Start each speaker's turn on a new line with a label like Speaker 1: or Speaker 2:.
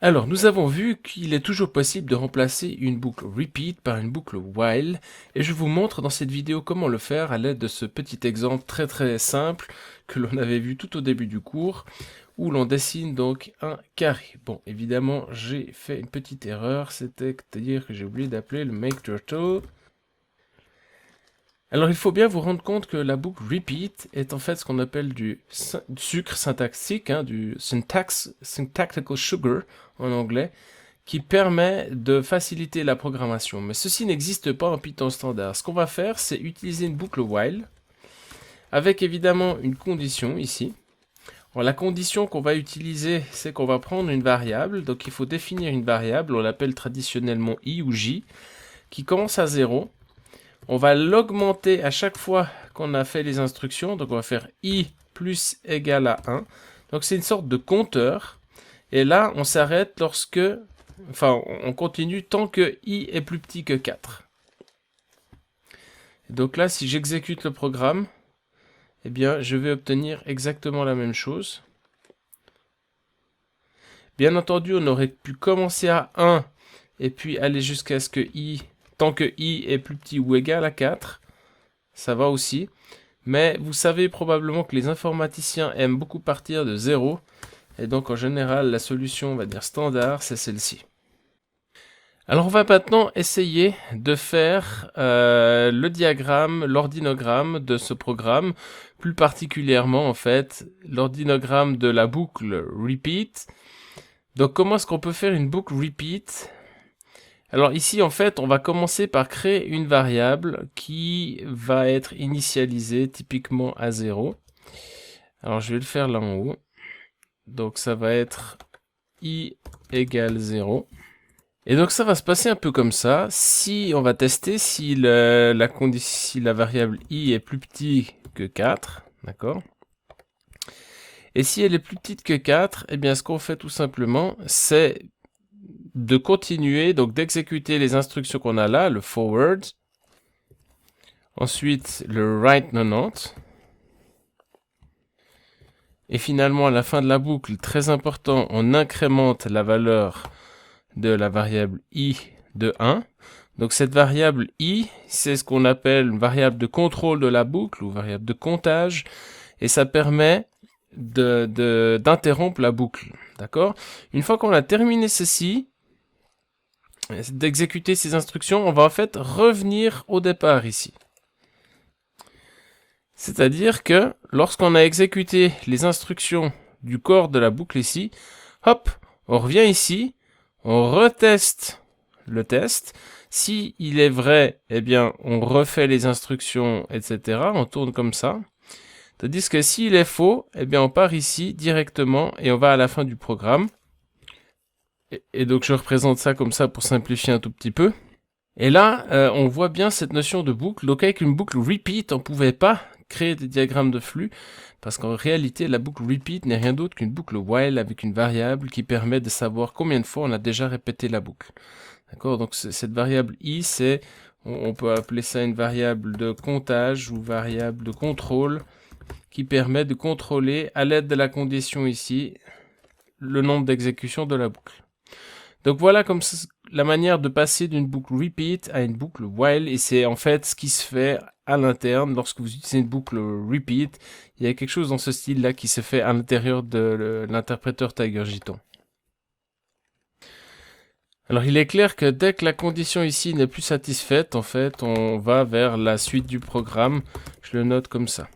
Speaker 1: Alors, nous avons vu qu'il est toujours possible de remplacer une boucle repeat par une boucle while, et je vous montre dans cette vidéo comment le faire à l'aide de ce petit exemple très simple que l'on avait vu tout au début du cours, où l'on dessine donc un carré. Bon, évidemment, j'ai fait une petite erreur, c'est-à-dire que j'ai oublié d'appeler le makeTurtle. Alors il faut bien vous rendre compte que la boucle repeat est en fait ce qu'on appelle du sucre syntaxique, du syntactical sugar en anglais, qui permet de faciliter la programmation. Mais ceci n'existe pas en Python standard. Ce qu'on va faire, c'est utiliser une boucle while, avec évidemment une condition ici. Alors, la condition qu'on va utiliser, c'est qu'on va prendre une variable. Donc il faut définir une variable, on l'appelle traditionnellement i ou j, qui commence à 0. On va l'augmenter à chaque fois qu'on a fait les instructions. Donc on va faire i plus égale à 1. Donc c'est une sorte de compteur. Et là, on s'arrête lorsque... Enfin, on continue tant que i est plus petit que 4. Donc là, si j'exécute le programme, eh bien, je vais obtenir exactement la même chose. Bien entendu, on aurait pu commencer à 1 et puis aller jusqu'à ce que i... Tant que i est plus petit ou égal à 4, ça va aussi. Mais vous savez probablement que les informaticiens aiment beaucoup partir de 0. Et donc en général, la solution, on va dire standard, c'est celle-ci. Alors on va maintenant essayer de faire le diagramme, l'ordinogramme de ce programme. Plus particulièrement en fait, l'ordinogramme de la boucle repeat. Donc comment est-ce qu'on peut faire une boucle repeat ? Alors ici, en fait, on va commencer par créer une variable qui va être initialisée typiquement à 0. Alors je vais le faire là en haut. Donc ça va être i égale 0. Et donc ça va se passer un peu comme ça. Si on va tester si la variable i est plus petite que 4, d'accord ? Et si elle est plus petite que 4, eh bien ce qu'on fait tout simplement, c'est de continuer, donc d'exécuter les instructions qu'on a là, le forward, ensuite le write 90, et finalement à la fin de la boucle, très important, on incrémente la valeur de la variable i de 1. Donc cette variable i, c'est ce qu'on appelle une variable de contrôle de la boucle ou variable de comptage, et ça permet d'interrompre la boucle. D'accord ? Une fois qu'on a terminé ceci, d'exécuter ces instructions, on va en fait revenir au départ ici. C'est-à-dire que lorsqu'on a exécuté les instructions du corps de la boucle ici, hop, on revient ici, on reteste le test. Si il est vrai, eh bien, on refait les instructions, etc. On tourne comme ça. Tandis que s'il est faux, eh bien, on part ici directement et on va à la fin du programme. Et donc, je représente ça comme ça pour simplifier un tout petit peu. Et là, on voit bien cette notion de boucle. Donc, avec une boucle repeat, on ne pouvait pas créer des diagrammes de flux, parce qu'en réalité, la boucle repeat n'est rien d'autre qu'une boucle while avec une variable qui permet de savoir combien de fois on a déjà répété la boucle. D'accord ? Donc, cette variable i, on peut appeler ça une variable de comptage ou variable de contrôle qui permet de contrôler, à l'aide de la condition ici, le nombre d'exécutions de la boucle. Donc voilà comme la manière de passer d'une boucle repeat à une boucle while, et c'est en fait ce qui se fait à l'interne lorsque vous utilisez une boucle repeat. Il y a quelque chose dans ce style-là qui se fait à l'intérieur de l'interpréteur TigerJython. Alors il est clair que dès que la condition ici n'est plus satisfaite, en fait, on va vers la suite du programme. Je le note comme ça.